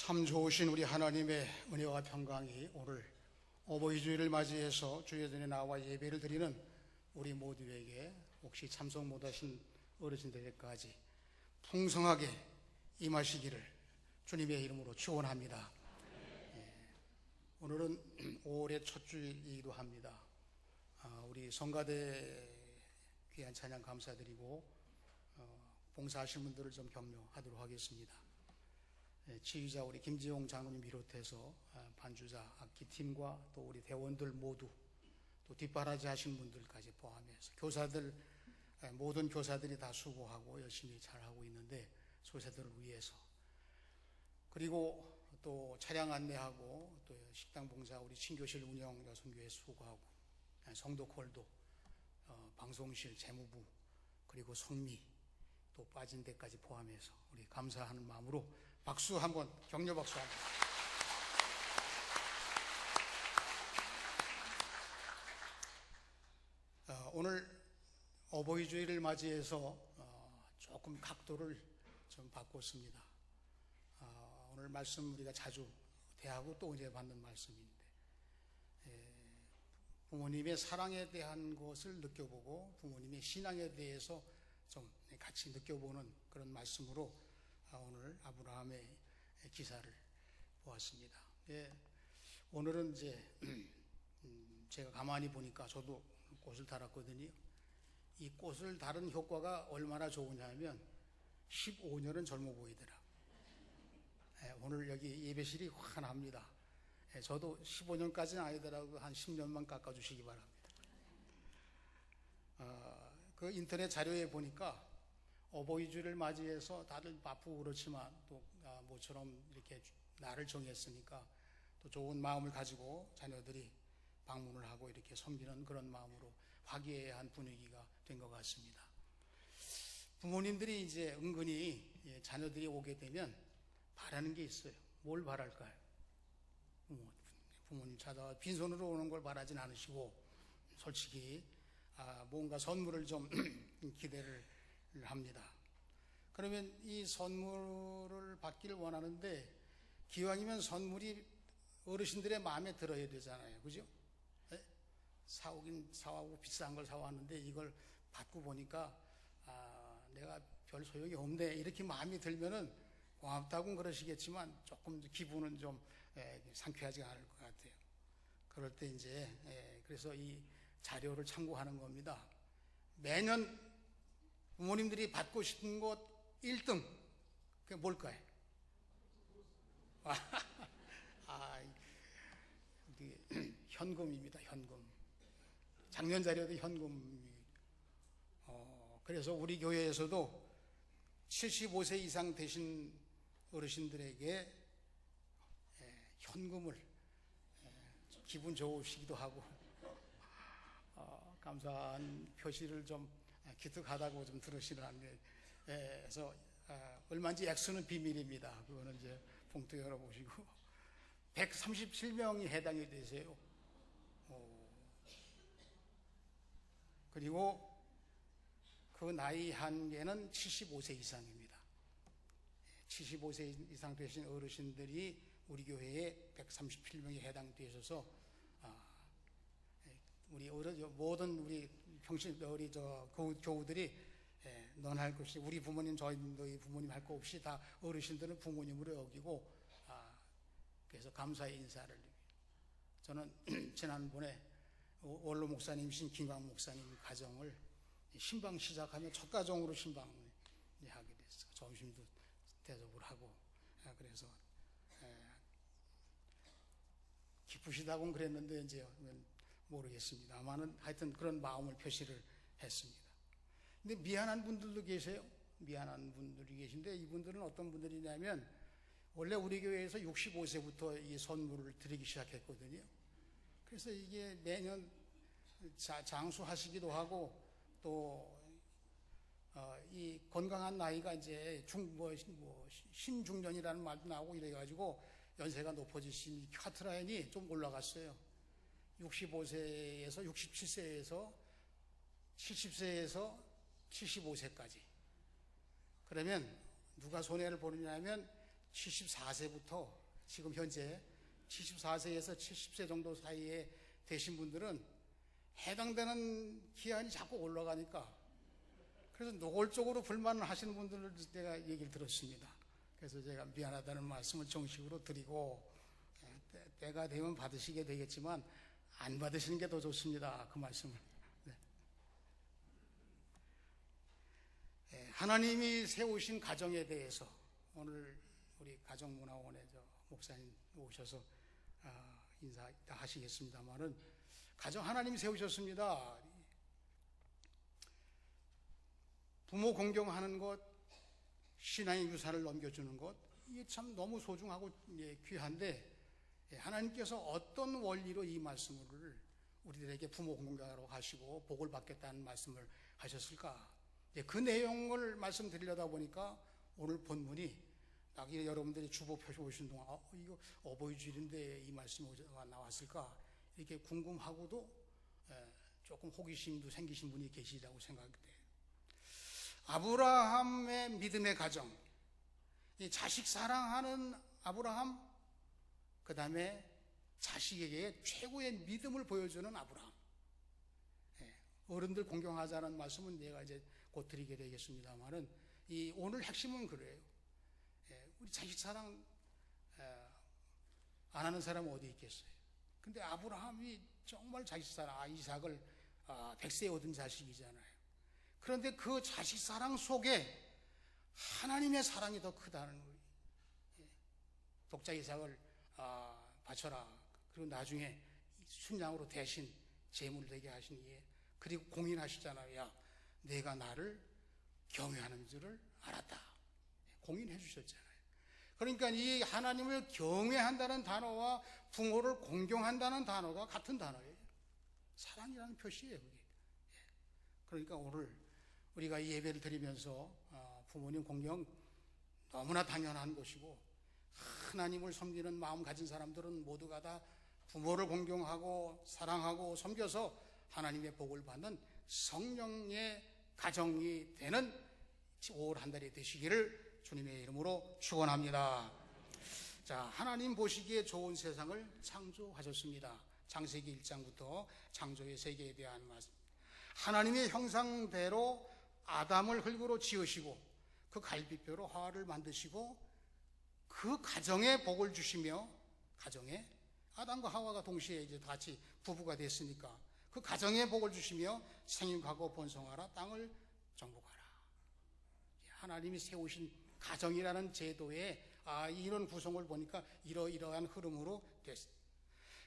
참 좋으신 우리 하나님의 은혜와 평강이 오늘 어버이 주일을 맞이해서 주의 전에 나와 예배를 드리는 우리 모두에게, 혹시 참석 못하신 어르신들에게까지 풍성하게 임하시기를 주님의 이름으로 축원합니다. 오늘은 5월의 첫 주일이기도 합니다. 우리 성가대 귀한 찬양 감사드리고 봉사하신 분들을 좀 격려하도록 하겠습니다. 지휘자 우리 김지용 장로님 비롯해서 반주자 악기팀과 또 우리 대원들 모두, 또 뒷바라지 하신 분들까지 포함해서 교사들, 모든 교사들이 다 수고하고 열심히 잘하고 있는데, 소세들을 위해서, 그리고 또 차량 안내하고 또 식당 봉사 우리 친교실 운영 여성교회 수고하고, 성도콜도, 방송실 재무부, 그리고 성미 또 빠진 데까지 포함해서 우리 감사하는 마음으로 박수 한번, 격려 박수 한번. 오늘 어버이 주일을 맞이해서 조금 각도를 좀 바꿨습니다. 오늘 말씀 우리가 자주 대하고 또 이제 받는 말씀인데, 부모님의 사랑에 대한 것을 느껴보고 부모님의 신앙에 대해서 좀 같이 느껴보는 그런 말씀으로 오늘 아브라함의 기사를 보았습니다. 오늘은 이제 제가 가만히 보니까 저도 꽃을 달았거든요. 이 꽃을 다른 효과가 얼마나 좋으냐면 15년은 젊어 보이더라. 오늘 여기 예배실이 환합니다. 저도 15년까지는 아니더라도 한 10년만 깎아주시기 바랍니다. 그 인터넷 자료에 보니까 어버이 주일을 맞이해서 다들 바쁘고 그렇지만 또 모처럼 이렇게 날을 정했으니까 또 좋은 마음을 가지고 자녀들이 방문을 하고 이렇게 섬기는 그런 마음으로 화기애애한 분위기가 된 것 같습니다. 부모님들이 이제 은근히 자녀들이 오게 되면 바라는 게 있어요. 뭘 바랄까요? 부모님 찾아와 빈손으로 오는 걸 바라진 않으시고, 솔직히 뭔가 선물을 좀 기대를 합니다. 그러면 이 선물을 받기를 원하는데, 기왕이면 선물이 어르신들의 마음에 들어야 되잖아요. 그죠? 사오긴 사오고 비싼 걸 사왔는데 이걸 받고 보니까 내가 별 소용이 없네, 이렇게 마음이 들면은 고맙다고는 그러시겠지만 조금 기분은 좀 상쾌하지 않을 것 같아요. 그럴 때 이제 그래서 이 자료를 참고하는 겁니다. 매년 부모님들이 받고 싶은 것 1등, 그게 뭘까요? 현금입니다. 현금. 작년 자료도 현금. 그래서 우리 교회에서도 75세 이상 되신 어르신들에게 현금을 기분 좋으시기도 하고 감사한 표시를 좀 기특하다고 좀 들으시는데, 그래서 얼마인지 액수는 비밀입니다. 그거는 이제 봉투 열어보시고 137명이 해당이 되세요. 그리고 그 나이 한계는 75세 이상입니다. 75세 이상 되신 어르신들이 우리 교회에 137명이 해당되셔서 우리 모든 우리 평신 우리 교우들이 넌 할 것 없이, 우리 부모님 너희 부모님 할 거 없이 다 어르신들은 부모님으로 여기고, 그래서 감사의 인사를. 저는 지난번에 원로 목사님이신 김광 목사님 가정을 신방 시작하면 첫 가정으로 신방을 하게 됐어요. 점심도 대접을 하고, 그래서 기쁘시다고는 그랬는데 이제 모르겠습니다만은 하여튼 그런 마음을 표시를 했습니다. 근데 미안한 분들도 계세요. 미안한 분들이 계신데, 이분들은 어떤 분들이냐면 원래 우리 교회에서 65세부터 이 선물을 드리기 시작했거든요. 그래서 이게 매년 장수하시기도 하고, 또 이 건강한 나이가 이제 신중년이라는 말도 나오고 이래가지고 연세가 높아지신 카트라인이 좀 올라갔어요. 65세에서 67세에서 70세에서 75세까지. 그러면 누가 손해를 보느냐 하면 74세부터 지금 현재 74세에서 70세 정도 사이에 되신 분들은 해당되는 기한이 자꾸 올라가니까 그래서 노골적으로 불만을 하시는 분들을 제가 얘기를 들었습니다. 그래서 제가 미안하다는 말씀을 정식으로 드리고 때가 되면 받으시게 되겠지만 안 받으시는 게 더 좋습니다. 그 말씀을. 네. 하나님이 세우신 가정에 대해서 오늘 우리 가정문화원의 목사님 오셔서 인사하시겠습니다만은 가정 하나님이 세우셨습니다. 부모 공경하는 것, 신앙의 유산을 넘겨주는 것, 이게 참 너무 소중하고 귀한데 하나님께서 어떤 원리로 이 말씀을 우리들에게 부모 공경하라고 하시고 복을 받겠다는 말씀을 하셨을까? 그 내용을 말씀드리려다 보니까 오늘 본문이 여러분들이 주보 펴서 오신 동안 이거 어버이 주일인데 이 말씀이 나왔을까? 이렇게 궁금하고도 조금 호기심도 생기신 분이 계시다고 생각이 돼요. 아브라함의 믿음의 가정, 이 자식 사랑하는 아브라함, 그 다음에 자식에게 최고의 믿음을 보여주는 아브라함. 어른들 공경하자는 말씀은 내가 이제 곧 드리게 되겠습니다만은 이 오늘 핵심은 그래요. 우리 자식 사랑 안 하는 사람은 어디 있겠어요? 근데 아브라함이 정말 자식 사랑, 이삭을 100세에 얻은 자식이잖아요. 그런데 그 자식 사랑 속에 하나님의 사랑이 더 크다는 거예요. 독자 이삭을 바쳐라. 그리고 나중에 순양으로 대신 제물을 되게 하신 이에 그리고 공인하시잖아요. 야, 내가 나를 경외하는 줄을 알았다. 공인해 주셨잖아요. 그러니까 이 하나님을 경외한다는 단어와 부모를 공경한다는 단어가 같은 단어예요. 사랑이라는 표시예요, 그게. 그러니까 오늘 우리가 이 예배를 드리면서 부모님 공경 너무나 당연한 것이고 하나님을 섬기는 마음 가진 사람들은 모두가 다 부모를 공경하고 사랑하고 섬겨서 하나님의 복을 받는 성령의 가정이 되는 올 한 달이 되시기를 주님의 이름으로 축원합니다. 자, 하나님 보시기에 좋은 세상을 창조하셨습니다. 창세기 1장부터 창조의 세계에 대한 말씀. 하나님의 형상대로 아담을 흙으로 지으시고 그 갈비뼈로 하와를 만드시고 그 가정에 복을 주시며 가정에 아담과 하와가 동시에 이제 같이 부부가 됐으니까 그 가정에 복을 주시며 생육하고 번성하라 땅을 정복하라. 하나님이 세우신 가정이라는 제도에 이런 구성을 보니까 이러한 흐름으로 됐어요.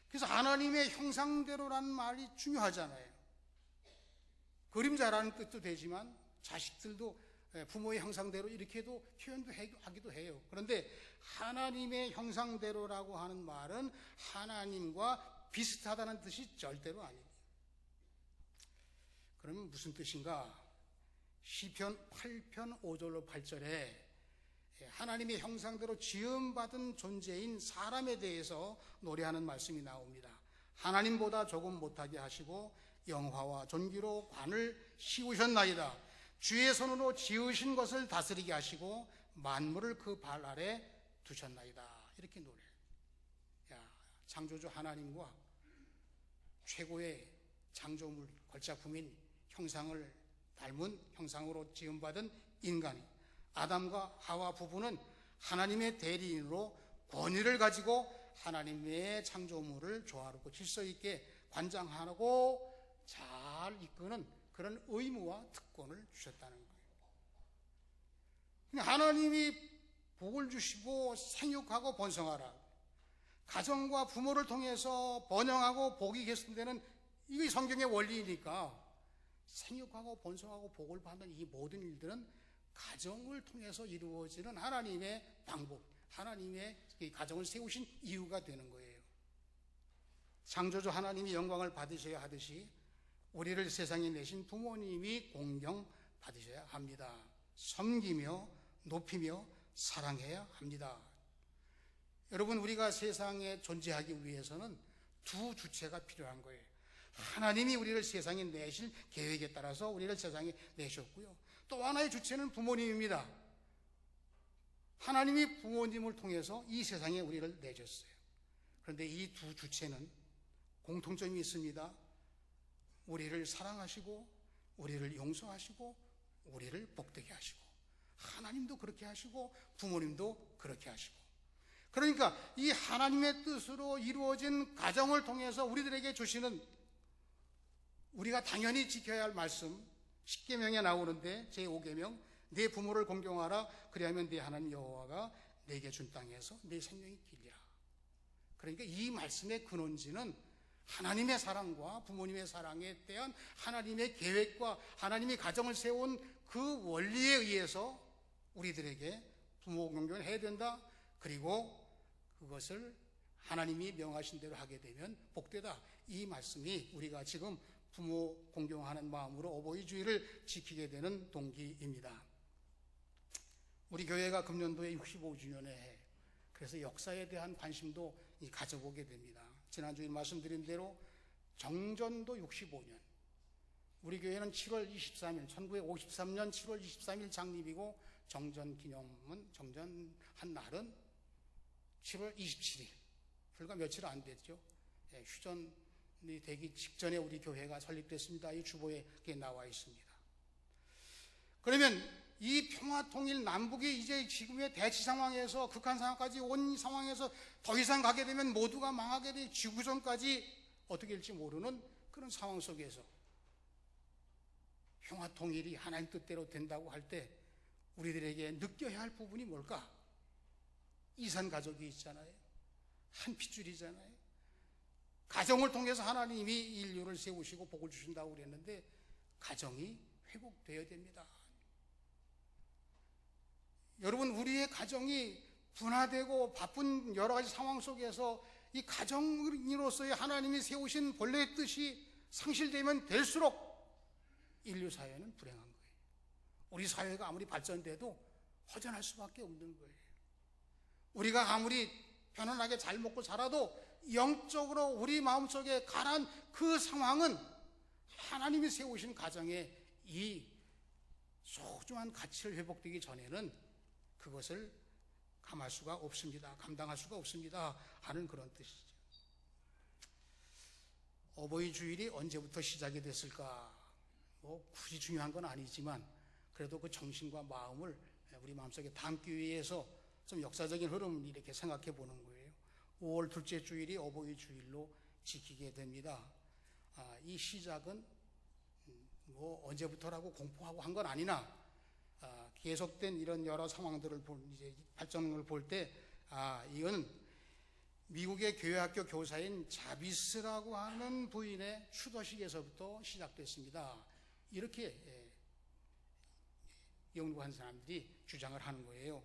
그래서 하나님의 형상대로라는 말이 중요하잖아요. 그림자라는 뜻도 되지만 자식들도 부모의 형상대로 이렇게도 표현도 하기도 해요. 그런데 하나님의 형상대로라고 하는 말은 하나님과 비슷하다는 뜻이 절대로 아니에요. 그러면 무슨 뜻인가? 시편 8편 5절로 8절에 하나님의 형상대로 지음받은 존재인 사람에 대해서 노래하는 말씀이 나옵니다. 하나님보다 조금 못하게 하시고 영화와 존귀로 관을 씌우셨나이다. 주의 손으로 지으신 것을 다스리게 하시고 만물을 그 발 아래 두셨나이다. 이렇게 노래해요. 창조주 하나님과 최고의 창조물 걸작품인 형상을 닮은 형상으로 지음받은 인간이 아담과 하와 부부는 하나님의 대리인으로 권위를 가지고 하나님의 창조물을 조화롭고 질서 있게 관장하고 잘 이끄는 그런 의무와 특권을 주셨다는 거예요. 하나님이 복을 주시고 생육하고 번성하라. 가정과 부모를 통해서 번영하고 복이 계속되는 이게 성경의 원리니까 생육하고 번성하고 복을 받는 이 모든 일들은 가정을 통해서 이루어지는 하나님의 방법, 하나님의 가정을 세우신 이유가 되는 거예요. 창조주 하나님이 영광을 받으셔야 하듯이 우리를 세상에 내신 부모님이 공경 받으셔야 합니다. 섬기며 높이며 사랑해야 합니다. 여러분, 우리가 세상에 존재하기 위해서는 두 주체가 필요한 거예요. 하나님이 우리를 세상에 내실 계획에 따라서 우리를 세상에 내셨고요. 또 하나의 주체는 부모님입니다. 하나님이 부모님을 통해서 이 세상에 우리를 내줬어요. 그런데 이 두 주체는 공통점이 있습니다. 우리를 사랑하시고 우리를 용서하시고 우리를 복되게 하시고, 하나님도 그렇게 하시고 부모님도 그렇게 하시고, 그러니까 이 하나님의 뜻으로 이루어진 가정을 통해서 우리들에게 주시는, 우리가 당연히 지켜야 할 말씀, 십계명에 나오는데 제5계명, 내 부모를 공경하라, 그리하면 네 하나님 여호와가 내게 준 땅에서 내 생명이 길리라. 그러니까 이 말씀의 근원지는 하나님의 사랑과 부모님의 사랑에 대한 하나님의 계획과 하나님이 가정을 세운 그 원리에 의해서 우리들에게 부모 공경을 해야 된다. 그리고 그것을 하나님이 명하신 대로 하게 되면 복되다. 이 말씀이 우리가 지금 부모 공경하는 마음으로 어버이 주일을 지키게 되는 동기입니다. 우리 교회가 금년도에 65주년에 해. 그래서 역사에 대한 관심도 가져보게 됩니다. 지난주에 말씀드린 대로 정전도 65년. 우리 교회는 7월 23일, 1953년 7월 23일 장립이고, 정전 기념은, 정전한 날은 7월 27일. 불과 며칠 안 됐죠. 휴전이 되기 직전에 우리 교회가 설립됐습니다. 이 주보에 나와 있습니다. 그러면 이 평화통일 남북이 이제 지금의 대치 상황에서, 극한 상황까지 온 상황에서 더 이상 가게 되면 모두가 망하게 돼 지구전까지 어떻게 될지 모르는 그런 상황 속에서 평화통일이 하나님 뜻대로 된다고 할 때 우리들에게 느껴야 할 부분이 뭘까? 이산가족이 있잖아요. 한 핏줄이잖아요. 가정을 통해서 하나님이 인류를 세우시고 복을 주신다고 그랬는데 가정이 회복되어야 됩니다. 여러분, 우리의 가정이 분화되고 바쁜 여러 가지 상황 속에서 이 가정으로서의 하나님이 세우신 본래의 뜻이 상실되면 될수록 인류 사회는 불행한 거예요. 우리 사회가 아무리 발전돼도 허전할 수밖에 없는 거예요. 우리가 아무리 편안하게 잘 먹고 살아도 영적으로 우리 마음속에 가라앉은 그 상황은 하나님이 세우신 가정의 이 소중한 가치를 회복되기 전에는 그것을 감할 수가 없습니다. 감당할 수가 없습니다 하는 그런 뜻이죠. 어버이 주일이 언제부터 시작이 됐을까? 굳이 중요한 건 아니지만 그래도 그 정신과 마음을 우리 마음속에 담기 위해서 좀 역사적인 흐름을 이렇게 생각해 보는 거예요. 5월 둘째 주일이 어버이 주일로 지키게 됩니다. 이 시작은 언제부터라고 공포하고 한 건 아니나 계속된 이런 여러 상황들을 이제 발전을 볼 때 이건 미국의 교회학교 교사인 자비스라고 하는 부인의 추도식에서부터 시작됐습니다. 이렇게 연구한 사람들이 주장을 하는 거예요.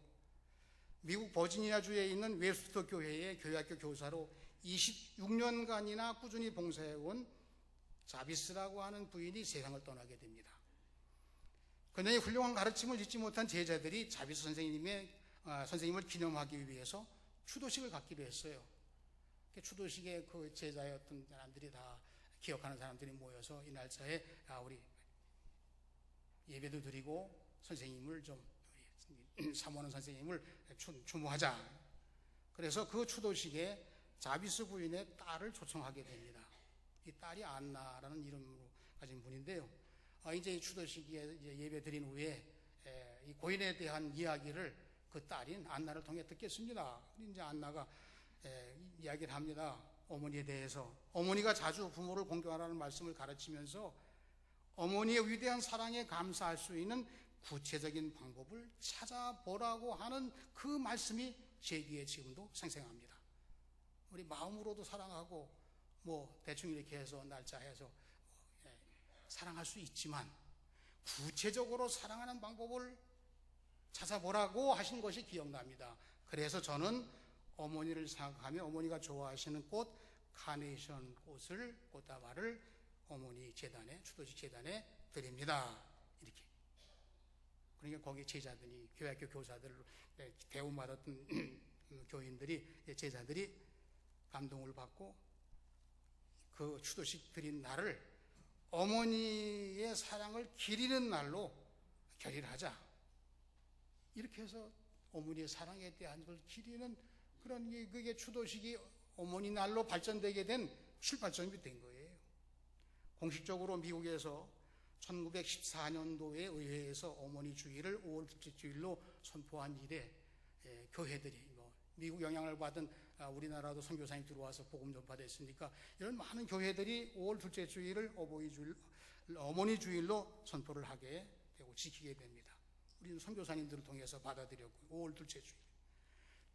미국 버지니아주에 있는 웨스터 교회의 교회학교 교사로 26년간이나 꾸준히 봉사해온 자비스라고 하는 부인이 세상을 떠나게 됩니다. 그녀의 훌륭한 가르침을 잊지 못한 제자들이 자비스 선생님을 기념하기 위해서 추도식을 갖기로 했어요. 추도식에 그 제자였던 사람들이 다 기억하는 사람들이 모여서 이 날짜에 우리 예배도 드리고 선생님을 좀 사모하는 선생님을 추모하자. 그래서 그 추도식에 자비스 부인의 딸을 초청하게 됩니다. 이 딸이 안나라는 이름으로 가진 분인데요. 이제 추도식에 예배 드린 후에 이 고인에 대한 이야기를 그 딸인 안나를 통해 듣겠습니다. 이제 안나가 이야기를 합니다. 어머니에 대해서. 어머니가 자주 부모를 공경하라는 말씀을 가르치면서 어머니의 위대한 사랑에 감사할 수 있는 구체적인 방법을 찾아보라고 하는 그 말씀이 제 귀에 지금도 생생합니다. 우리 마음으로도 사랑하고 대충 이렇게 해서 날짜해서 사랑할 수 있지만 구체적으로 사랑하는 방법을 찾아보라고 하신 것이 기억납니다. 그래서 저는 어머니를 생각하며 어머니가 좋아하시는 꽃 카네이션 꽃다발을 어머니 재단에, 추도식 재단에 드립니다. 이렇게. 그러니까 거기 제자들이, 교회학교 교사들, 배움 받았던 교인들이, 제자들이 감동을 받고 그 추도식 드린 날을 어머니의 사랑을 기리는 날로 결의를 하자. 이렇게 해서 어머니의 사랑에 대한 걸 기리는 그런 그게 추도식이 어머니 날로 발전되게 된 출발점이 된 거예요. 공식적으로 미국에서 1914년도에 의회에서 어머니 주일을 5월 둘째 주일로 선포한 이래 교회들이 미국 영향을 받은 우리나라도 선교사님 들어와서 복음 전파됐으니까 이런 많은 교회들이 5월 둘째 주일을 어머니 주일로 선포를 하게 되고 지키게 됩니다. 우리는 선교사님들을 통해서 받아들였고 5월 둘째 주일.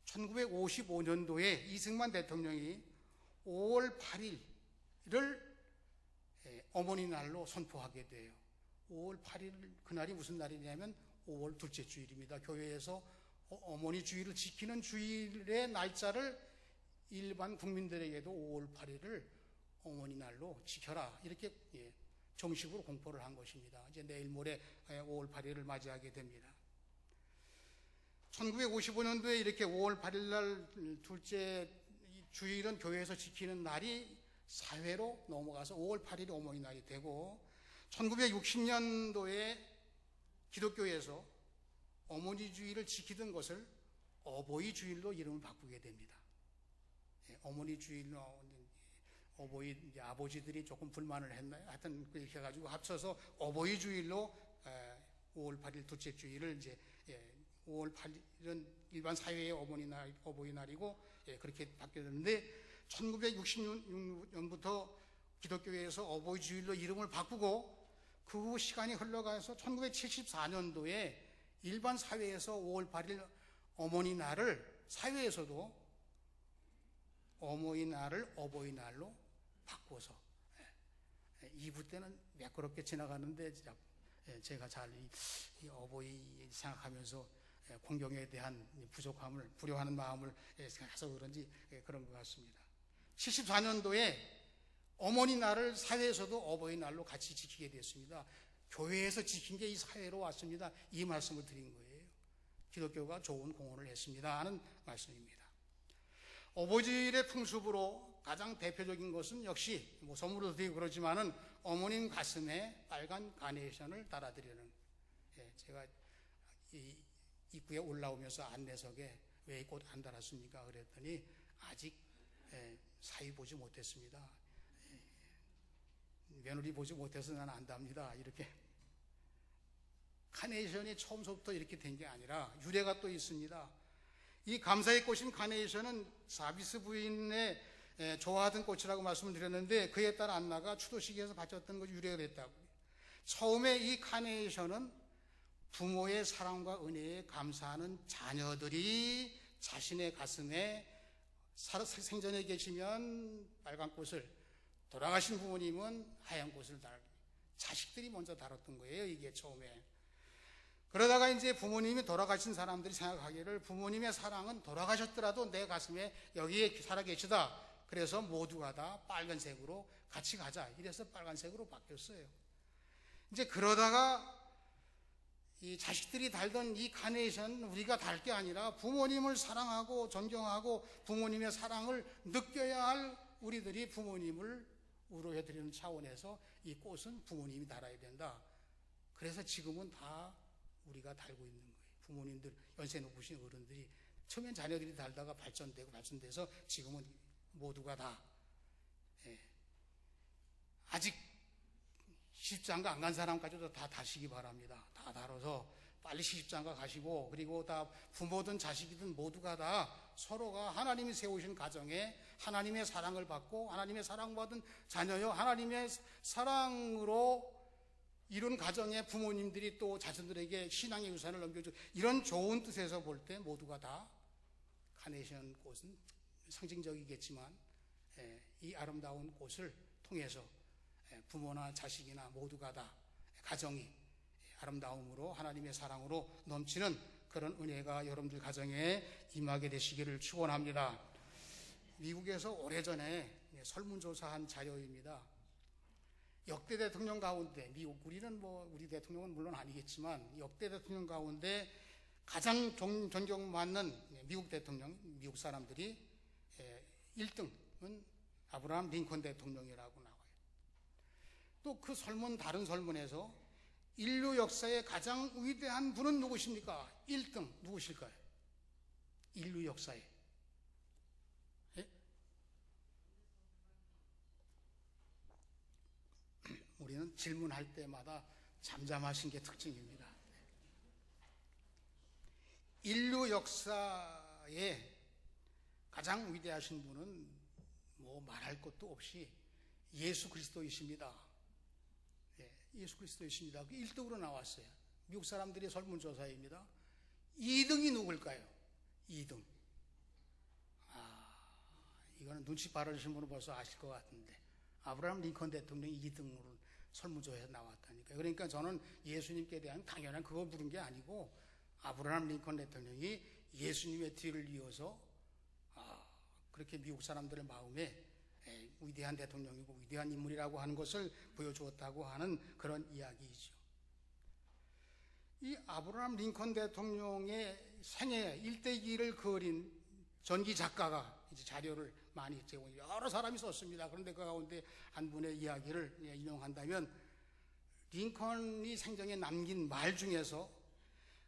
1955년도에 이승만 대통령이 5월 8일을 어머니 날로 선포하게 돼요. 5월 8일 그날이 무슨 날이냐면 5월 둘째 주일입니다. 교회에서 어머니 주일을 지키는 주일의 날짜를 일반 국민들에게도 5월 8일을 어머니 날로 지켜라 이렇게 정식으로 공포를 한 것입니다. 이제 내일 모레 5월 8일을 맞이하게 됩니다. 1955년도에 이렇게 5월 8일 날 둘째 주일은 교회에서 지키는 날이 사회로 넘어가서 5월 8일이 어머니 날이 되고 1960년도에 기독교에서 어머니 주일을 지키던 것을 어버이 주일로 이름을 바꾸게 됩니다. 어머니 주일로 어버이 아버지들이 조금 불만을 했나요? 하여튼 그렇게 해가지고 합쳐서 어버이 주일로 5월 8일 둘째 주일을 이제 5월 8일은 일반 사회의 어버이날이고 그렇게 바뀌었는데 1966년부터 기독교회에서 어버이 주일로 이름을 바꾸고 그 후 시간이 흘러가서 1974년도에 일반 사회에서 5월 8일 어머니 날을 사회에서도 어머니 날을 어버이날로 바꿔서 2부 때는 매끄럽게 지나가는데 제가 잘 이 어버이 생각하면서 공경에 대한 부족함을 불효하는 마음을 생각해서 그런지 그런 것 같습니다. 74년도에 어머니 날을 사회에서도 어버이날로 같이 지키게 됐습니다. 교회에서 지킨 게 이 사회로 왔습니다. 이 말씀을 드린 거예요. 기독교가 좋은 공헌을 했습니다 하는 말씀입니다. 어버이질의 풍습으로 가장 대표적인 것은 역시 선물로 드리고 그러지만은 어머님 가슴에 빨간 카네이션을 달아드리는, 제가 이 입구에 올라오면서 안내석에 왜 꽃 안 달았습니까? 그랬더니 아직 사위 보지 못했습니다. 며느리 보지 못해서 나는 안 답니다. 이렇게. 카네이션이 처음부터 이렇게 된 게 아니라 유래가 또 있습니다. 이 감사의 꽃인 카네이션은 사비스 부인의 좋아하던 꽃이라고 말씀을 드렸는데 그에 따라 안나가 추도식에서 바쳤던 것이 유래가 됐다고. 처음에 이 카네이션은 부모의 사랑과 은혜에 감사하는 자녀들이 자신의 가슴에 생전에 계시면 빨간 꽃을, 돌아가신 부모님은 하얀 꽃을 자식들이 먼저 달았던 거예요. 이게 처음에. 그러다가 이제 부모님이 돌아가신 사람들이 생각하기를 부모님의 사랑은 돌아가셨더라도 내 가슴에 여기에 살아계시다. 그래서 모두가 다 빨간색으로 같이 가자. 이래서 빨간색으로 바뀌었어요. 이제 그러다가 이 자식들이 달던 이 카네이션 우리가 달 게 아니라 부모님을 사랑하고 존경하고 부모님의 사랑을 느껴야 할 우리들이 부모님을 우러해드리는 차원에서 이 꽃은 부모님이 달아야 된다. 그래서 지금은 다 우리가 달고 있는 거예요. 부모님들, 연세 높으신 어른들이 처음엔 자녀들이 달다가 발전돼서 지금은 모두가 다. 아직 시집장가 안 간 사람까지도 다 다시기 바랍니다. 다 다뤄서 빨리 시집장가 가시고, 그리고 다 부모든 자식이든 모두가 다 서로가 하나님이 세우신 가정에 하나님의 사랑을 받고 하나님의 사랑받은 자녀요, 하나님의 사랑으로 이룬 가정의 부모님들이 또 자손들에게 신앙의 유산을 넘겨주고, 이런 좋은 뜻에서 볼 때 모두가 다 카네이션 꽃은 상징적이겠지만 이 아름다운 꽃을 통해서 부모나 자식이나 모두가 다 가정이 아름다움으로 하나님의 사랑으로 넘치는 그런 은혜가 여러분들 가정에 임하게 되시기를 축원합니다. 미국에서 오래전에 설문조사한 자료입니다. 역대 대통령 가운데, 우리는 우리 대통령은 물론 아니겠지만 역대 대통령 가운데 가장 존경받는 미국 대통령, 미국 사람들이 1등은 아브라함 링컨 대통령이라고 나와요. 또 그 다른 설문에서 인류 역사의 가장 위대한 분은 누구십니까? 1등 누구실까요? 인류 역사에. 예? 우리는 질문할 때마다 잠잠하신 게 특징입니다. 인류 역사에 가장 위대하신 분은 뭐 말할 것도 없이 예수 그리스도이십니다. 예, 예수 그리스도이십니다. 그 1등으로 나왔어요. 미국 사람들의 설문조사입니다. 2등이 누굴까요? 2등. 이거는 눈치 빠르신 분은 벌써 아실 것 같은데, 아브라함 링컨 대통령이 2등으로 설문조사에서 나왔다니까요. 그러니까 저는 예수님께 대한 당연한 그거 부른 게 아니고, 아브라함 링컨 대통령이 예수님의 뒤를 이어서 그렇게 미국 사람들의 마음에 위대한 대통령이고 위대한 인물이라고 하는 것을 보여주었다고 하는 그런 이야기이죠. 이 아브라함 링컨 대통령의 생애 일대기를 그린 전기 작가가 이제 자료를 많이 제공, 여러 사람이 썼습니다. 그런데 그 가운데 한 분의 이야기를 인용한다면, 링컨이 생전에 남긴 말 중에서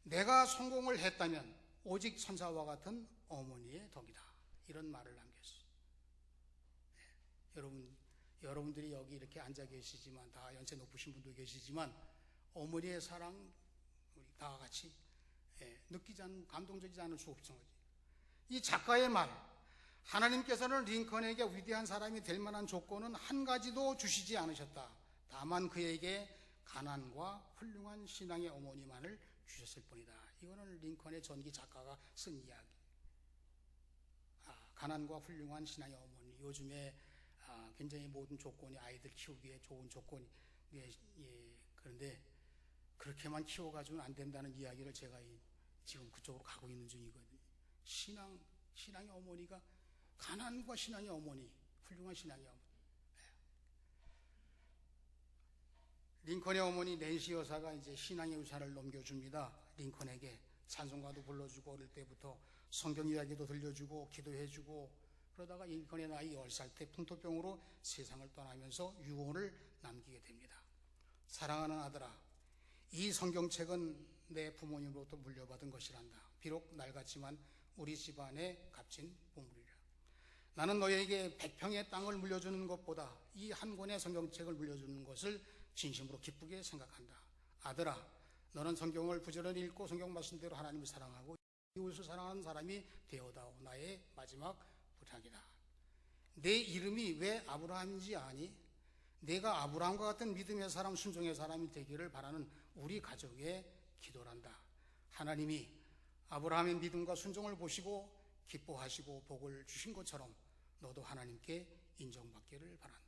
내가 성공을 했다면 오직 선사와 같은 어머니의 덕이다, 이런 말을 남겼어요. 여러분들이 여기 이렇게 앉아 계시지만, 다 연세 높으신 분도 계시지만, 어머니의 사랑 우리 다 같이 느끼지 않는, 감동적이지 않을 수 없는 거지. 이 작가의 말, 하나님께서는 링컨에게 위대한 사람이 될 만한 조건은 한 가지도 주시지 않으셨다. 다만 그에게 가난과 훌륭한 신앙의 어머니만을 주셨을 뿐이다. 이거는 링컨의 전기 작가가 쓴 이야기. 가난과 훌륭한 신앙의 어머니. 요즘에 굉장히 모든 조건이 아이들 키우기에 좋은 조건이, 그런데 그렇게만 키워가지고는 안 된다는 이야기를 제가 지금 그쪽으로 가고 있는 중이거든요. 신앙의 어머니가, 가난과 신앙의 어머니, 훌륭한 신앙의 어머니. 링컨의 어머니 낸시 여사가 이제 신앙의 유산을 넘겨줍니다. 링컨에게 찬송가도 불러주고, 어릴 때부터 성경 이야기도 들려주고 기도해주고, 그러다가 링컨의 나이 10살 때 풍토병으로 세상을 떠나면서 유언을 남기게 됩니다. 사랑하는 아들아, 이 성경책은 내 부모님으로부터 물려받은 것이란다. 비록 낡았지만 우리 집안의 값진 보물이라. 나는 너에게 100평의 땅을 물려주는 것보다 이 한 권의 성경책을 물려주는 것을 진심으로 기쁘게 생각한다. 아들아, 너는 성경을 부지런히 읽고 성경 말씀대로 하나님을 사랑하고 이웃을 사랑하는 사람이 되어다오. 나의 마지막 부탁이다. 내 이름이 왜 아브라함인지 아니? 내가 아브라함과 같은 믿음의 사람, 순종의 사람이 되기를 바라는 우리 가족의 기도란다. 하나님이 아브라함의 믿음과 순종을 보시고 기뻐하시고 복을 주신 것처럼 너도 하나님께 인정받기를 바란다.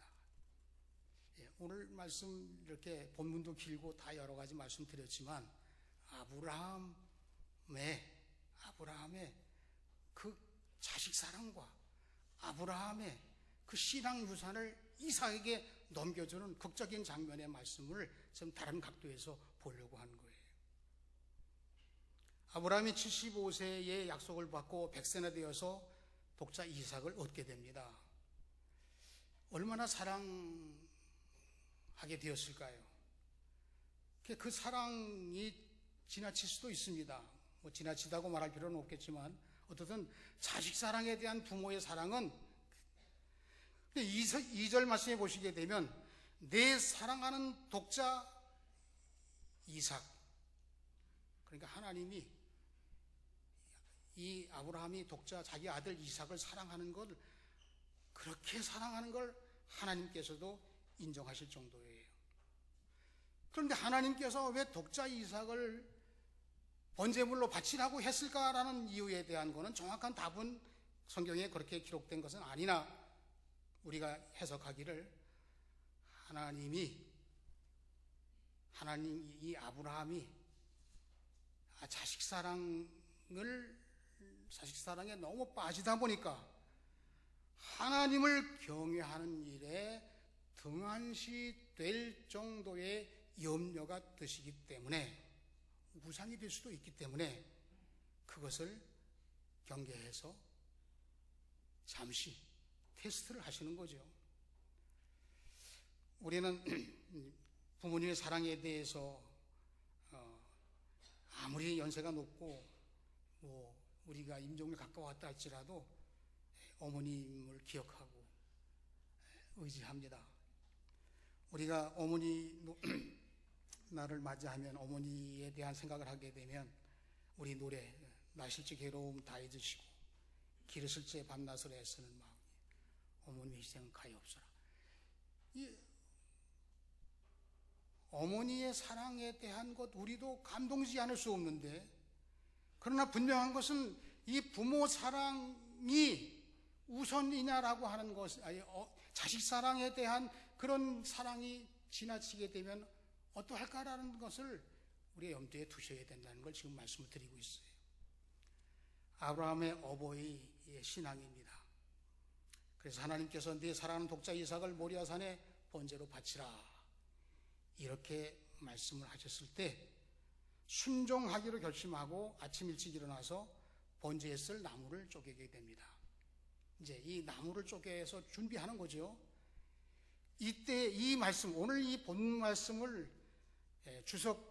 오늘 말씀 이렇게 본문도 길고 다 여러 가지 말씀드렸지만, 아브라함의 그 자식 사랑과 아브라함의 그 신앙 유산을 이삭에게 넘겨주는 극적인 장면의 말씀을 좀 다른 각도에서 보려고 하는 거예요. 아브라함이 75세의 약속을 받고 100세나 되어서 독자 이삭을 얻게 됩니다. 얼마나 사랑하게 되었을까요? 그 사랑이 지나칠 수도 있습니다. 뭐 지나치다고 말할 필요는 없겠지만, 어쨌든 자식 사랑에 대한 부모의 사랑은, 2절 말씀해 보시게 되면 내 사랑하는 독자 이삭, 그러니까 하나님이 이 아브라함이 독자 자기 아들 이삭을 사랑하는 걸, 그렇게 사랑하는 걸 하나님께서도 인정하실 정도예요. 그런데 하나님께서 왜 독자 이삭을 번제물로 바치라고 했을까라는 이유에 대한 것은 정확한 답은 성경에 그렇게 기록된 것은 아니나, 우리가 해석하기를 이 아브라함이 자식 사랑에 너무 빠지다 보니까 하나님을 경외하는 일에 등한시 될 정도의 염려가 드시기 때문에, 우상이 될 수도 있기 때문에 그것을 경계해서 잠시 테스트를 하시는 거죠. 우리는 부모님의 사랑에 대해서 아무리 연세가 높고 우리가 임종을 가까웠다 할지라도 어머님을 기억하고 의지합니다. 우리가 어머니 날을 맞이하면 어머니에 대한 생각을 하게 되면 우리 노래 나실지 괴로움 다 잊으시고 기르실지 밤낮을 애쓰는 마음이 어머니 희생은 가엾어라. 이 어머니의 사랑에 대한 것 우리도 감동지 않을 수 없는데, 그러나 분명한 것은 이 부모 사랑이 우선이냐라고 하는 것, 자식 사랑에 대한 그런 사랑이 지나치게 되면 어떠할까라는 것을 우리의 염두에 두셔야 된다는 걸 지금 말씀을 드리고 있어요. 아브라함의 어버이의 신앙입니다. 그래서 하나님께서 네 사랑하는 독자 이삭을 모리아산에 번제로 바치라 이렇게 말씀을 하셨을 때 순종하기로 결심하고 아침 일찍 일어나서 번제에 쓸 나무를 쪼개게 됩니다. 이제 이 나무를 쪼개서 준비하는 거죠. 이때 이 말씀, 오늘 이 본 말씀을 주석가인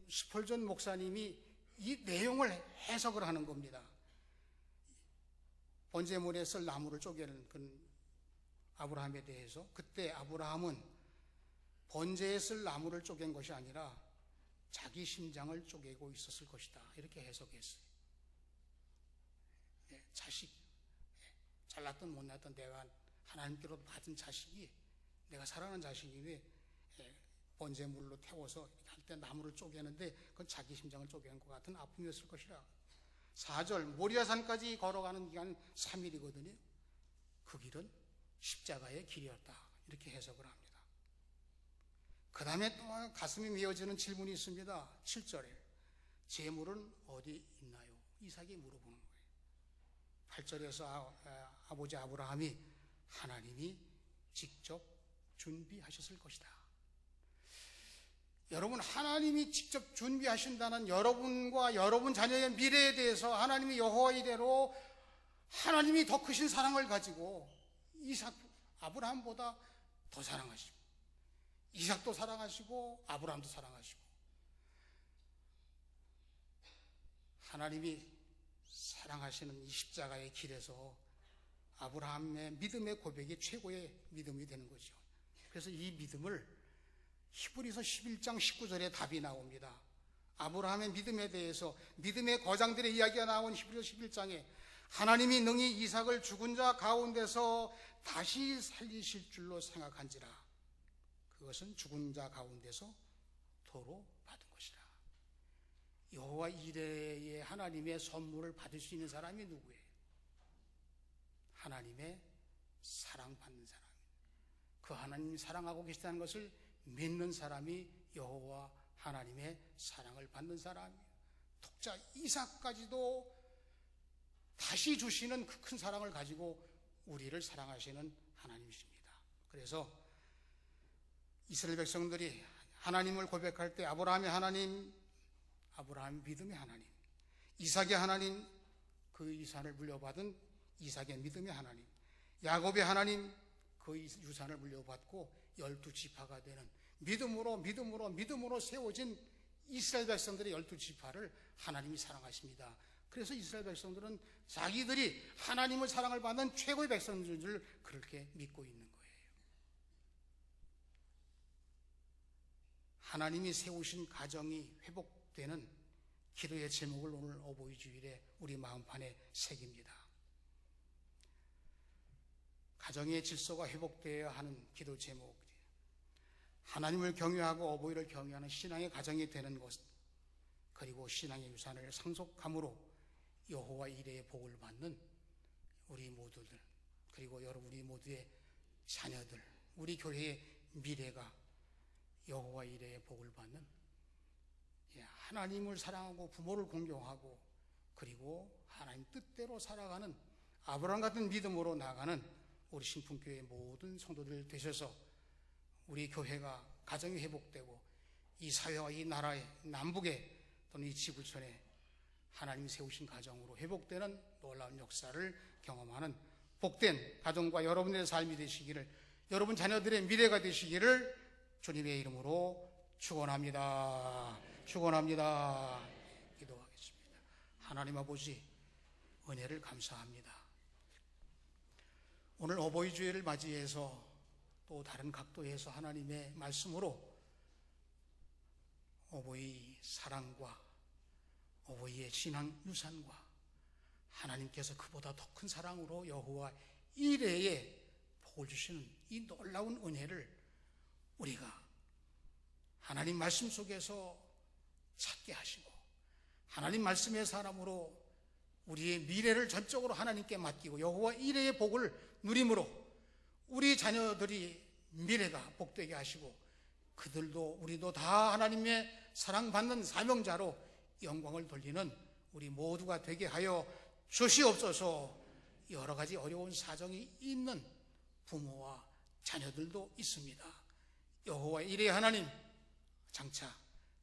스펄전 목사님이 이 내용을 해석을 하는 겁니다. 번제물에 쓸 나무를 쪼개는 그 아브라함에 대해서, 그때 아브라함은 번제에 쓸 나무를 쪼갠 것이 아니라 자기 심장을 쪼개고 있었을 것이다 이렇게 해석했어요. 자식, 잘났든 못났든 내가 하나님께로 받은 자식이, 내가 사랑하는 자식이 왜 번제물로 태워서 할 때 나무를 쪼개는데 그건 자기 심장을 쪼개는 것 같은 아픔이었을 것이라. 4절 모리아산까지 걸어가는 기간 3일이거든요. 그 길은 십자가의 길이었다 이렇게 해석을 합니다. 그 다음에 또 가슴이 미어지는 질문이 있습니다. 7절에 재물은 어디 있나요? 이삭이 물어보는 거예요. 8절에서 아버지 아브라함이 하나님이 직접 준비하셨을 것이다. 여러분, 하나님이 직접 준비하신다는 여러분과 여러분 자녀의 미래에 대해서 하나님이 여호와 이레로 하나님이 더 크신 사랑을 가지고 이삭, 아브라함보다 더 사랑하시고 이삭도 사랑하시고 아브라함도 사랑하시고, 하나님이 사랑하시는 이 십자가의 길에서 아브라함의 믿음의 고백이 최고의 믿음이 되는 거죠. 그래서 이 믿음을 히브리서 11장 19절에 답이 나옵니다. 아브라함의 믿음에 대해서 믿음의 거장들의 이야기가 나온 히브리서 11장에 하나님이 능히 이삭을 죽은 자 가운데서 다시 살리실 줄로 생각한지라. 그것은 죽은 자 가운데서 도로 받은 것이라. 여호와 이레의 하나님의 선물을 받을 수 있는 사람이 누구예요? 하나님의 사랑받는 사람. 그 하나님이 사랑하고 계시다는 것을 믿는 사람이 여호와 하나님의 사랑을 받는 사람이에요. 독자 이삭까지도 다시 주시는 그 큰 사랑을 가지고 우리를 사랑하시는 하나님이십니다. 그래서 이스라엘 백성들이 하나님을 고백할 때 아브라함의 하나님, 아브라함 믿음의 하나님, 이삭의 하나님, 그 이삭을 물려받은 이삭의 믿음의 하나님, 야곱의 하나님, 그 유산을 물려받고 12지파가 되는 믿음으로 세워진 이스라엘 백성들의 12지파를 하나님이 사랑하십니다. 그래서 이스라엘 백성들은 자기들이 하나님의 사랑을 받는 최고의 백성들인 줄 그렇게 믿고 있는 거예요. 하나님이 세우신 가정이 회복되는 기도의 제목을 오늘 어버이 주일에 우리 마음판에 새깁니다. 가정의 질서가 회복되어야 하는 기도 제목, 하나님을 경외하고 어버이를 경외하는 신앙의 가정이 되는 것, 그리고 신앙의 유산을 상속함으로 여호와 이레의 복을 받는 우리 모두들, 그리고 여러분 우리 모두의 자녀들, 우리 교회의 미래가 여호와 이레의 복을 받는, 하나님을 사랑하고 부모를 공경하고 그리고 하나님 뜻대로 살아가는 아브라함 같은 믿음으로 나가는 우리 신풍교회 모든 성도들 되셔서 우리 교회가 가정이 회복되고 이 사회와 이 나라의 남북에 또는 이 지구촌에 하나님이 세우신 가정으로 회복되는 놀라운 역사를 경험하는 복된 가정과 여러분의 삶이 되시기를, 여러분 자녀들의 미래가 되시기를 주님의 이름으로 축원합니다. 축원합니다. 기도하겠습니다. 하나님 아버지 은혜를 감사합니다. 오늘 어버이 주일을 맞이해서 또 다른 각도에서 하나님의 말씀으로 어버이 사랑과 어버이의 신앙 유산과 하나님께서 그보다 더 큰 사랑으로 여호와 이레에 복을 주시는 이 놀라운 은혜를 우리가 하나님 말씀 속에서 찾게 하시고 하나님 말씀의 사람으로 우리의 미래를 전적으로 하나님께 맡기고 여호와 이레의 복을 누림으로 우리 자녀들이 미래가 복되게 하시고 그들도 우리도 다 하나님의 사랑받는 사명자로 영광을 돌리는 우리 모두가 되게 하여 주시옵소서. 여러 가지 어려운 사정이 있는 부모와 자녀들도 있습니다. 여호와 이레 하나님 장차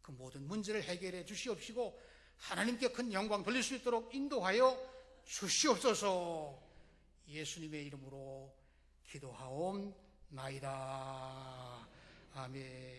그 모든 문제를 해결해 주시옵시고 하나님께 큰 영광 돌릴 수 있도록 인도하여 주시옵소서. 예수님의 이름으로 기도하옵나이다. 아멘.